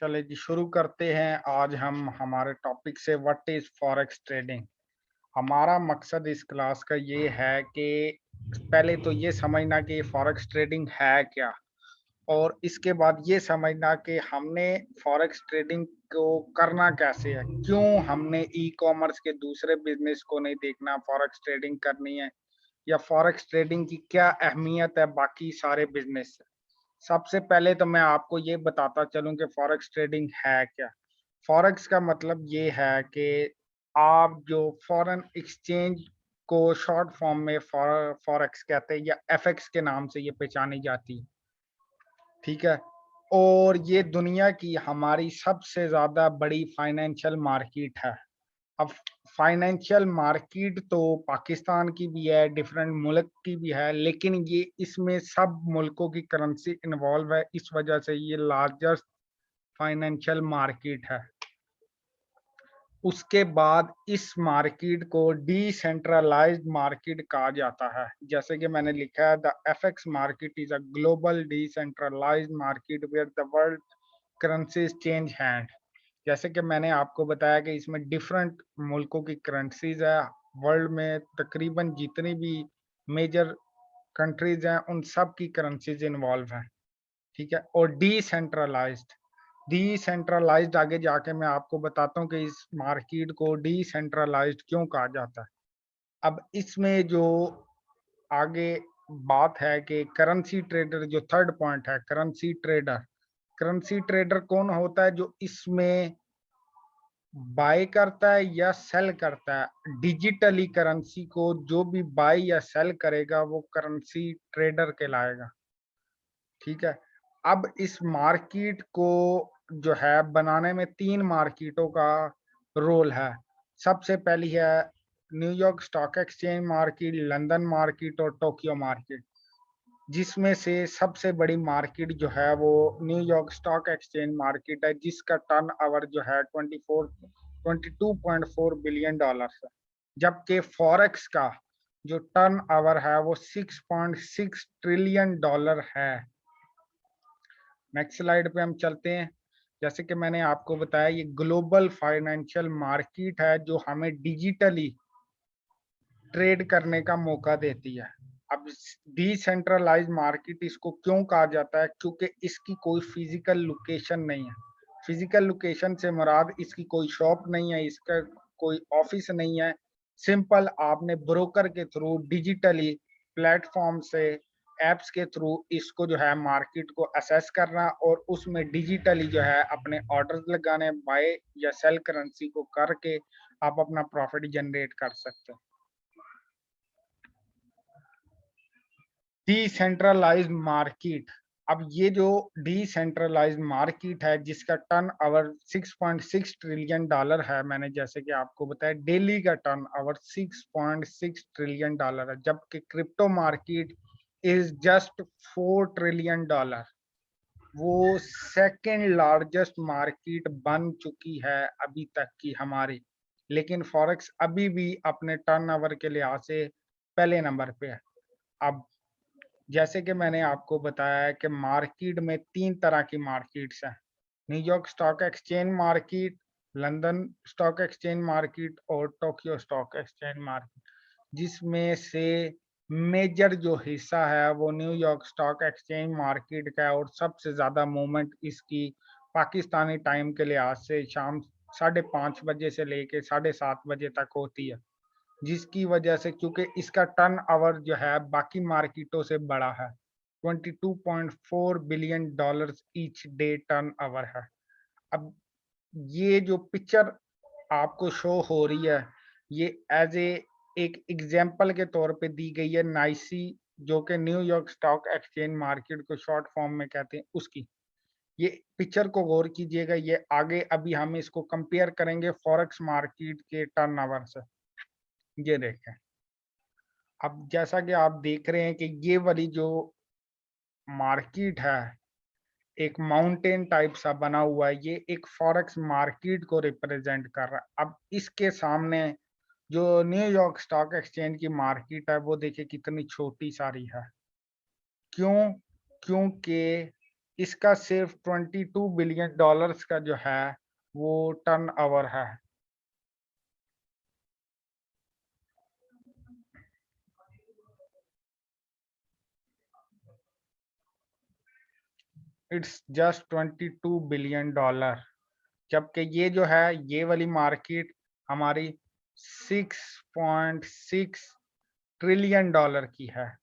चले जी शुरू करते हैं। आज हम हमारे टॉपिक से व्हाट इज फॉरेक्स ट्रेडिंग। हमारा मकसद इस क्लास का ये है कि पहले तो ये समझना कि फॉरेक्स ट्रेडिंग है क्या, और इसके बाद ये समझना कि हमने फॉरेक्स ट्रेडिंग को करना कैसे है, क्यों हमने ई कॉमर्स के दूसरे बिजनेस को नहीं देखना, फॉरेक्स ट्रेडिंग करनी है, या फॉरेक्स ट्रेडिंग की क्या अहमियत है बाकी सारे बिजनेस से। सबसे पहले तो मैं आपको ये बताता चलूं कि फॉरेक्स ट्रेडिंग है क्या। फॉरेक्स का मतलब ये है कि आप जो फॉरेन एक्सचेंज को शॉर्ट फॉर्म में फॉरेक्स कहते हैं या एफएक्स के नाम से ये पहचानी जाती है। ठीक है। और ये दुनिया की हमारी सबसे ज्यादा बड़ी फाइनेंशियल मार्केट है। अब फाइनेंशियल मार्केट तो पाकिस्तान की भी है, डिफरेंट मुल्क की भी है, लेकिन ये इसमें सब मुल्कों की करेंसी इन्वॉल्व है, इस वजह से ये लार्जेस्ट फाइनेंशियल मार्केट है। उसके बाद इस मार्केट को डिसेंट्रलाइज्ड मार्केट कहा जाता है। जैसे कि मैंने लिखा है, the FX market is a global decentralised market where the world currencies change hand. जैसे कि मैंने आपको बताया कि इसमें डिफरेंट मुल्कों की करेंसीज है। वर्ल्ड में तकरीबन जितनी भी मेजर कंट्रीज हैं उन सब की करेंसीज इन्वॉल्व हैं। ठीक है। और डिसेंट्रलाइज्ड, डिसेंट्रलाइज्ड आगे जाके मैं आपको बताता हूँ कि इस मार्केट को डिसेंट्रलाइज्ड क्यों कहा जाता है। अब इसमें जो आगे बात है कि करेंसी ट्रेडर, जो थर्ड पॉइंट है, करेंसी ट्रेडर। करेंसी ट्रेडर कौन होता है? जो इसमें बाय करता है या सेल करता है डिजिटली करेंसी को। जो भी बाय या सेल करेगा वो करेंसी ट्रेडर कहलाएगा। ठीक है। अब इस मार्केट को जो है बनाने में तीन मार्केटों का रोल है। सबसे पहली है New York stock exchange market, London market और टोक्यो मार्केट, जिसमें से सबसे बड़ी मार्केट जो है वो न्यूयॉर्क स्टॉक एक्सचेंज मार्केट है, जिसका टर्न ओवर जो है 22.4 बिलियन डॉलर है। जबकि फॉरेक्स का जो टर्न ओवर है वो 6.6 ट्रिलियन डॉलर है। नेक्स्ट स्लाइड पे हम चलते हैं। जैसे कि मैंने आपको बताया, ये ग्लोबल फाइनेंशियल मार्केट है जो हमें डिजिटली ट्रेड करने का मौका देती है। अब डिसेंट्रलाइज मार्केट इसको क्यों कहा जाता है? क्योंकि इसकी कोई फिजिकल लोकेशन नहीं है। फिजिकल लोकेशन से मुराद इसकी कोई शॉप नहीं है, इसका कोई ऑफिस नहीं है। सिंपल आपने ब्रोकर के थ्रू डिजिटली प्लेटफॉर्म से, एप्स के थ्रू इसको जो है मार्केट को असेस करना और उसमें डिजिटली जो है अपने ऑर्डर्स लगाने, बाय या सेल करेंसी को करके आप अपना प्रॉफिट जनरेट कर सकते हैं। Decentralised market. अब ये जो डिसेंट्रलाइज्ड मार्केट है जिसका टर्न ओवर 6.6 ट्रिलियन डॉलर है, मैंने जैसे कि आपको बताया डेली का टर्न ओवर 6.6 ट्रिलियन डॉलर है, जबकि crypto market is just 4 trillion dollar. वो सेकंड लार्जेस्ट मार्केट बन चुकी है अभी तक की हमारी। लेकिन फॉरेक्स अभी भी अपने टर्नओवर के लिहाज से पहले नंबर पे है। अब जैसे कि मैंने आपको बताया है कि मार्केट में तीन तरह की मार्केट्स हैं, New York stock exchange market, London stock exchange market और टोक्यो स्टॉक एक्सचेंज मार्केट, जिसमें से मेजर जो हिस्सा है वो न्यूयॉर्क स्टॉक एक्सचेंज मार्केट का है। और सबसे ज़्यादा मूवमेंट इसकी पाकिस्तानी टाइम के लिहाज से शाम 5:30 बजे से लेके 7:30 बजे तक होती है, जिसकी वजह से क्योंकि इसका टर्न ओवर जो है बाकी मार्केटों से बड़ा है, 22.4 billion dollars each day turn over है। अब ये जो पिक्चर आपको शो हो रही है, ये एज ए एक एग्जाम्पल के तौर पे दी गई है नाइसी, जो कि न्यूयॉर्क स्टॉक एक्सचेंज मार्केट को शॉर्ट फॉर्म में कहते हैं, उसकी। ये पिक्चर को गौर कीजिएगा, ये आगे अभी हम इसको कंपेयर करेंगे फॉरेक्स मार्केट के टर्नओवर से। ये देखें। अब जैसा कि आप देख रहे हैं कि ये वाली जो मार्केट है, एक माउंटेन टाइप सा बना हुआ है, ये एक फॉरेक्स मार्केट को रिप्रेजेंट कर रहा है। अब इसके सामने जो न्यूयॉर्क स्टॉक एक्सचेंज की मार्केट है वो देखिए कितनी छोटी सारी है। क्यों? क्योंकि इसका सिर्फ 22 बिलियन डॉलर्स का जो है वो टर्न ओवर है। इट्स जस्ट 22 बिलियन डॉलर, जबकि ये जो है ये वाली मार्केट हमारी 6.6 ट्रिलियन डॉलर की है।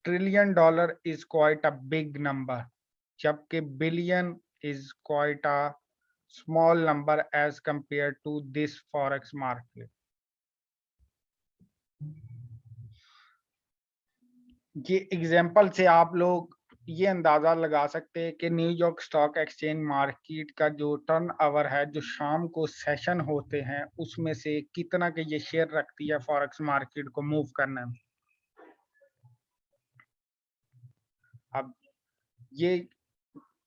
Trillion dollar is quite a big number, जबकि billion is quite a small number as compare to this forex market. ये एग्जाम्पल से आप लोग ये अंदाजा लगा सकते हैं कि न्यूयॉर्क स्टॉक एक्सचेंज मार्केट का जो टर्न ओवर है, जो शाम को सेशन होते हैं, उसमें से कितना के ये शेयर रखती है फॉरेक्स मार्केट को मूव करने में। अब ये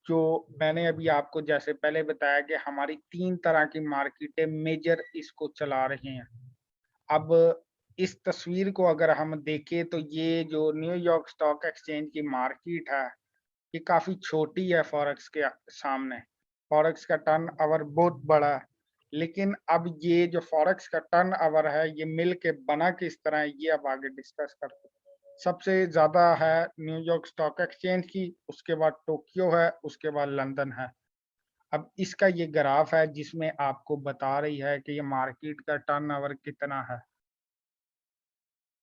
जो मैंने अभी आपको जैसे पहले बताया कि हमारी 3 तरह की मार्केटें मेजर इसको चला रही हैं। अब इस तस्वीर को अगर हम देखें तो ये जो न्यूयॉर्क स्टॉक एक्सचेंज की मार्केट है, ये काफ़ी छोटी है फॉरेक्स के सामने। फॉरेक्स का टर्न ओवर बहुत बड़ा है, लेकिन अब ये जो फॉरेक्स का टर्न ओवर है, ये मिल के बना किस तरह है, ये अब आगे डिस्कस करते हैं। सबसे ज़्यादा है न्यूयॉर्क स्टॉक एक्सचेंज की, उसके बाद टोक्यो है, उसके बाद लंदन है। अब इसका ये ग्राफ है जिसमें आपको बता रही है कि ये मार्केट का टर्नओवर कितना है।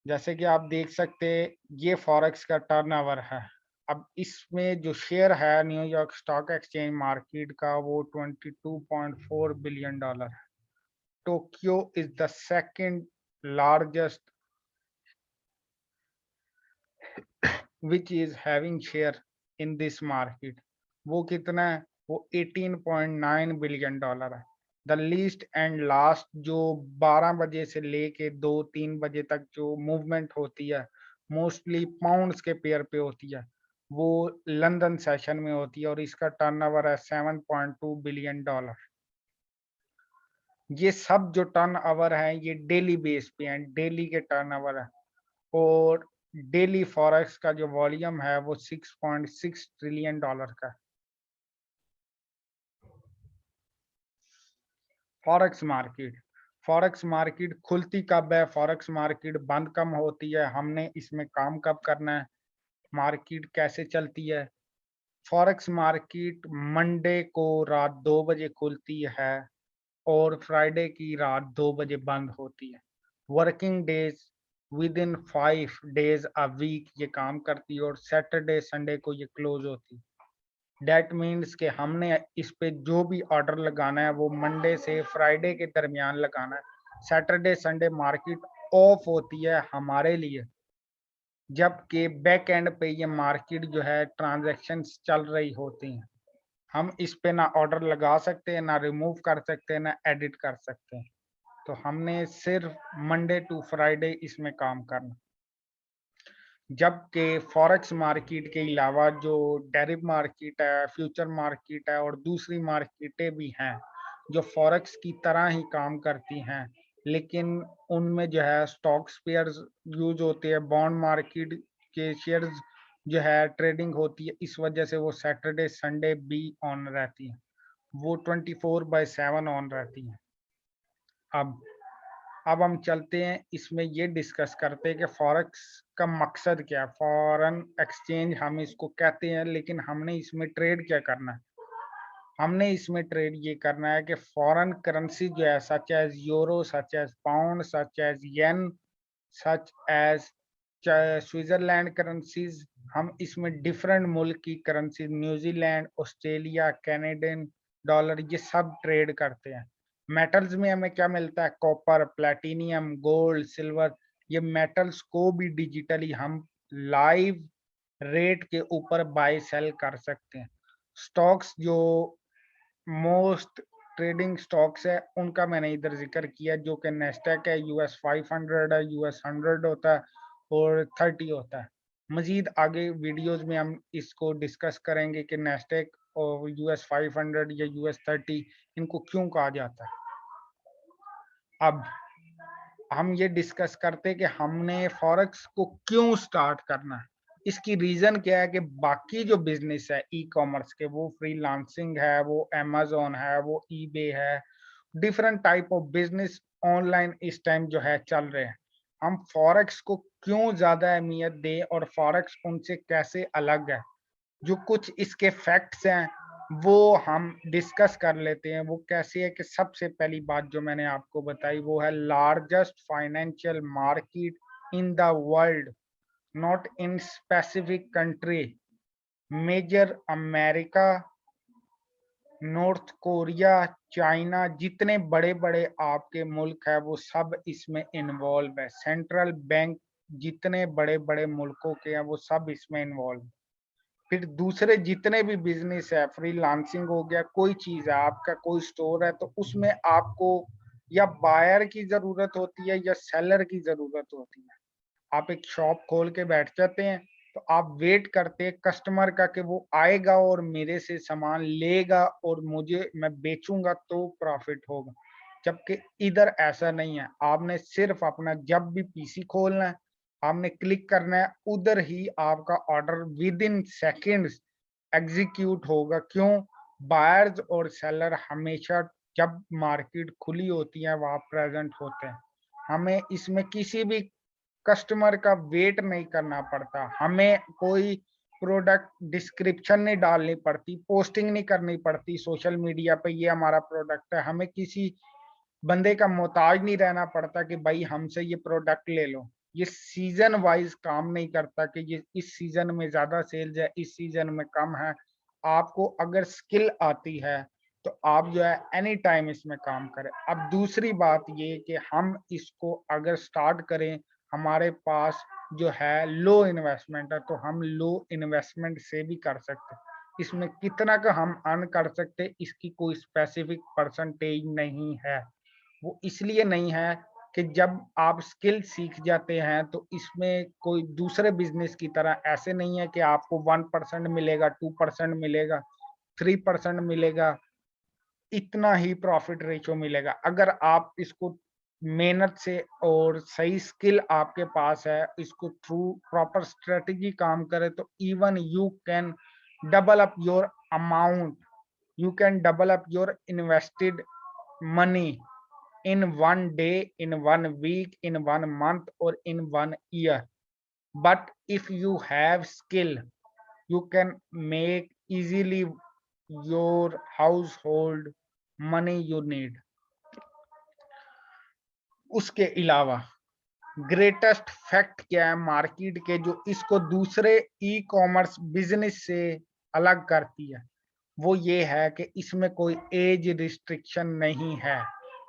जैसे कि आप देख सकते हैं ये फॉरेक्स का टर्नओवर है। अब इसमें जो शेयर है न्यूयॉर्क स्टॉक एक्सचेंज मार्केट का वो 22.4 बिलियन डॉलर है। Tokyo is the second largest which is having share in this market। वो कितना है? वो 18.9 बिलियन डॉलर है। द लीस्ट एंड लास्ट जो 12 बजे से लेके 2-3 बजे तक जो मूवमेंट होती है, मोस्टली पाउंड्स के पेयर पे होती है, वो लंदन सेशन में होती है और इसका टर्नओवर है 7.2 बिलियन डॉलर। ये सब जो टर्नओवर है ये डेली बेस पे हैं, डेली के टर्नओवर है। और डेली फॉरेक्स का जो वॉल्यूम है वो 6.6 ट्रिलियन डॉलर का है। फॉरेक्स मार्केट खुलती कब है, फॉरेक्स मार्केट बंद कब होती है, हमने इसमें काम कब करना है, मार्केट कैसे चलती है। फॉरेक्स मार्केट मंडे को रात 2 बजे खुलती है और फ्राइडे की रात 2 बजे बंद होती है। Working days within 5 days a week ये काम करती है और सैटरडे संडे को ये क्लोज होती है। डेट मीन्स कि हमने इस पे जो भी ऑर्डर लगाना है वो मंडे से फ्राइडे के दरमियान लगाना है। सैटरडे संडे मार्केट ऑफ होती है हमारे लिए, जबकि बैक एंड पे ये मार्केट जो है ट्रांजैक्शंस चल रही होती हैं। हम इस पे ना ऑर्डर लगा सकते हैं, ना रिमूव कर सकते हैं, ना एडिट कर सकते हैं। तो हमने सिर्फ मंडे टू फ्राइडे इसमें काम करना। जबकि फॉरेक्स मार्केट के अलावा जो डेरिव मार्केट है, फ्यूचर मार्केट है और दूसरी मार्केटें भी हैं जो फॉरेक्स की तरह ही काम करती हैं, लेकिन उनमें जो है स्टॉक्स पेयर्स यूज होते हैं, बॉन्ड मार्केट के शेयर्स जो है ट्रेडिंग होती है, इस वजह से वो सैटरडे संडे भी ऑन रहती हैं, वो 24/7 ऑन रहती हैं। अब अब हम चलते हैं इसमें ये डिस्कस करते हैं कि फॉरेक्स का मकसद क्या है, फॉरेन एक्सचेंज हम इसको कहते हैं, लेकिन हमने इसमें ट्रेड क्या करना है। हमने इसमें ट्रेड ये करना है कि फॉरेन करेंसी जो है such as euro, such as pound, such as yen, such as Switzerland currencies, हम इसमें डिफरेंट मुल्क की currency, New Zealand, Australia, Canadian dollar, ये सब ट्रेड करते हैं। मेटल्स में हमें क्या मिलता है? Copper, platinum, gold, silver. ये मेटल्स को भी डिजिटली हम लाइव रेट के ऊपर बाय सेल कर सकते हैं। स्टॉक्स जो मोस्ट ट्रेडिंग स्टॉक्स है उनका मैंने इधर जिक्र किया, जो कि नेस्डेक है, यूएस 500 है, यूएस 100 होता है और 30 होता है। मजीद आगे वीडियोस में हम इसको डिस्कस करेंगे कि नेस्डेक और यूएस 500 या यूएस 30 इनको क्यों कहा जाता है। अब हम ये डिस्कस करते हैं कि हमने फॉरेक्स को क्यों स्टार्ट करना है। इसकी रीजन क्या है कि बाकी जो बिजनेस है ई कॉमर्स के, वो फ्रीलांसिंग है, वो अमेज़न है, वो ईबे है, different type of business online इस टाइम जो है चल रहे हैं। हम फॉरेक्स को क्यों ज्यादा अहमियत दें और फॉरेक्स उनसे कैसे अलग है, जो कुछ इसके फैक्ट्स हैं वो हम डिस्कस कर लेते हैं। वो कैसे है कि सबसे पहली बात जो मैंने आपको बताई वो है largest financial market in the world, not in specific country. Major America, North Korea, China, जितने बड़े बड़े आपके मुल्क है वो सब इसमें इन्वॉल्व है। सेंट्रल बैंक जितने बड़े बड़े मुल्कों के हैं वो सब इसमें इन्वॉल्व। फिर दूसरे जितने भी बिजनेस है, फ्रीलांसिंग हो गया, कोई चीज है, आपका कोई स्टोर है, तो उसमें आपको या बायर की जरूरत होती है या सेलर की जरूरत होती है। आप एक शॉप खोल के बैठ जाते हैं तो आप वेट करते हैं कस्टमर का कि वो आएगा और मेरे से सामान लेगा और मुझे मैं बेचूंगा तो प्रॉफिट होगा। जबकि इधर ऐसा नहीं है। आपने सिर्फ अपना जब भी पीसी खोलना है, आपने क्लिक करना है, उधर ही आपका order with in seconds execute होगा। क्यों? बायर्स और सेलर हमेशा जब मार्केट खुली होती है वहां प्रेजेंट होते हैं। हमें इसमें किसी भी कस्टमर का वेट नहीं करना पड़ता, हमें कोई प्रोडक्ट डिस्क्रिप्शन नहीं डालनी पड़ती, पोस्टिंग नहीं करनी पड़ती सोशल मीडिया पे ये हमारा प्रोडक्ट है। हमें किसी बंदे का मोहताज नहीं रहना पड़ता कि भाई हमसे ये प्रोडक्ट ले लो। ये सीजन वाइज काम नहीं करता कि ये इस सीजन में ज्यादा सेल्स है, इस सीजन में कम है। आपको अगर स्किल आती है तो आप जो है एनी टाइम इसमें काम करें। अब दूसरी बात ये कि हम इसको अगर स्टार्ट करें, हमारे पास जो है लो इन्वेस्टमेंट है तो हम लो इन्वेस्टमेंट से भी कर सकते हैं। इसमें कितना का हम अर्न कर सकते हैं इसकी कोई स्पेसिफिक परसेंटेज नहीं है। वो इसलिए नहीं है कि जब आप स्किल सीख जाते हैं तो इसमें कोई दूसरे बिजनेस की तरह ऐसे नहीं है कि आपको 1% मिलेगा, 2% मिलेगा, 3% मिलेगा, इतना ही प्रॉफिट रेशो मिलेगा। अगर आप इसको मेहनत से और सही स्किल आपके पास है, इसको थ्रू प्रॉपर स्ट्रेटेजी काम करे तो even you can double up your amount, you can develop your invested money in 1 day, in 1 week, in 1 month, or in 1 year. But if you have skill, you can make easily your household money you need. उसके अलावा greatest fact क्या है market के जो इसको दूसरे e commerce business से अलग करती है, वो ये है कि इसमें कोई एज रिस्ट्रिक्शन नहीं है।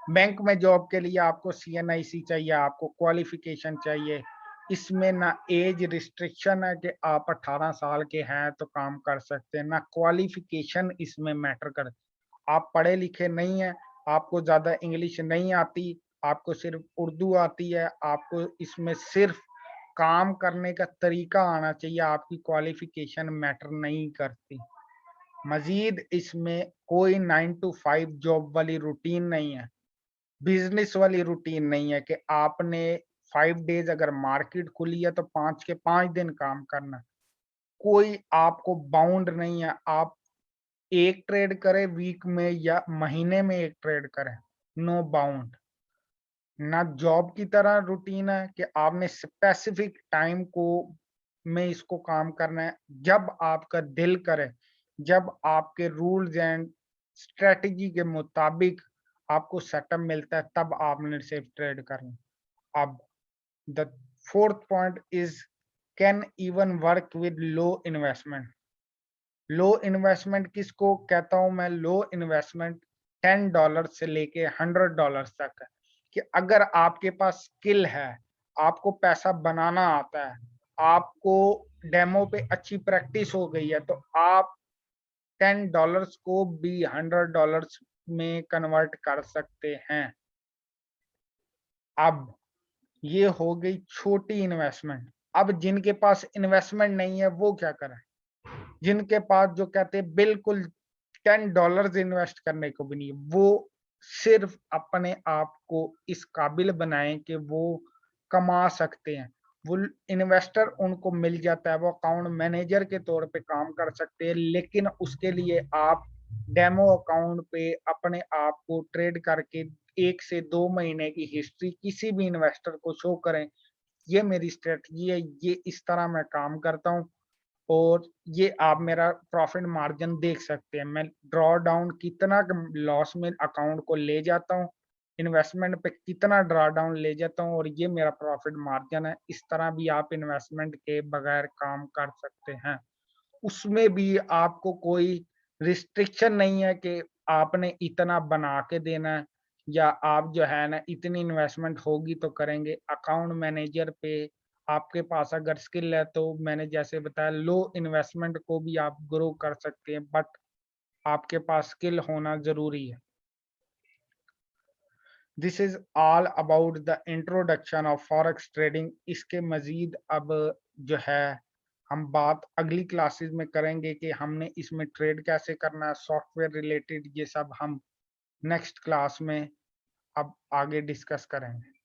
बैंक में जॉब के लिए आपको सीएनआईसी चाहिए, आपको क्वालिफिकेशन चाहिए। इसमें ना एज रिस्ट्रिक्शन है कि आप 18 साल के हैं तो काम कर सकते हैं, ना क्वालिफिकेशन इसमें मैटर कर। आप पढ़े लिखे नहीं है, आपको ज्यादा इंग्लिश नहीं आती, आपको सिर्फ उर्दू आती है, आपको इसमें सिर्फ काम करने का तरीका आना चाहिए, आपकी क्वालिफिकेशन मैटर नहीं करती। मजीद इसमें कोई 9 to 5 जॉब वाली रूटीन नहीं है, बिजनेस वाली रूटीन नहीं है कि आपने 5 डेज अगर मार्केट खुली है तो 5 के 5 दिन काम करना। कोई आपको बाउंड नहीं है, आप एक ट्रेड करें वीक में या महीने में एक ट्रेड करें, नो बाउंड। ना जॉब की तरह रूटीन है कि आपने स्पेसिफिक टाइम को में इसको काम करना है। जब आपका दिल करे, जब आपके रूल्स एंड स्ट्रेटजी के मुताबिक आपको सेटअप मिलता है तब आपने सिर्फ ट्रेड करना। अब the fourth point is can even work with low investment. Low investment किसको कहता हूं मैं? लो इन्वेस्टमेंट $10 से लेके $100 तक है। कि अगर आपके पास स्किल है, आपको पैसा बनाना आता है, आपको डेमो पे अच्छी प्रैक्टिस हो गई है तो आप $10 को भी $100 में कन्वर्ट कर सकते हैं। अब ये हो गई छोटी इन्वेस्टमेंट। अब जिनके पास इन्वेस्टमेंट नहीं है वो क्या करें? जिनके पास जो कहते हैं बिल्कुल $10 इन्वेस्ट करने को भी नहीं है, वो सिर्फ अपने आप को इस काबिल बनाएं कि वो कमा सकते हैं। वो इन्वेस्टर उनको मिल जाता है, वो अकाउंट मैनेजर के तौर पे काम कर सकते हैं, लेकिन उसके लिए आप डेमो अकाउंट पे अपने आप को ट्रेड करके 1 से 2 महीने की हिस्ट्री किसी भी इन्वेस्टर को शो करें। ये मेरी स्ट्रेटजी है, ये इस तरह मैं काम करता हूँ और ये आप मेरा प्रॉफिट मार्जिन देख सकते हैं। मैं ड्रॉ डाउन कितना लॉस में अकाउंट को ले जाता हूँ, इन्वेस्टमेंट पे कितना ड्रॉ डाउन ले जाता हूँ और ये मेरा प्रॉफिट मार्जिन है। इस तरह भी आप इन्वेस्टमेंट के बगैर काम कर सकते हैं। उसमें भी आपको कोई रिस्ट्रिक्शन नहीं है कि आपने इतना बना के देना है या आप जो है ना इतनी इन्वेस्टमेंट होगी तो करेंगे। अकाउंट मैनेजर पे आपके पास अगर स्किल है तो मैंने जैसे बताया लो इन्वेस्टमेंट को भी आप ग्रो कर सकते हैं, बट आपके पास स्किल होना ज़रूरी है। This is all about the introduction of forex trading. इसके मज़ीद अब जो है हम बात अगली क्लासेस में करेंगे कि हमने इसमें ट्रेड कैसे करना है, सॉफ्टवेयर रिलेटेड ये सब हम नेक्स्ट क्लास में अब आगे डिस्कस करेंगे।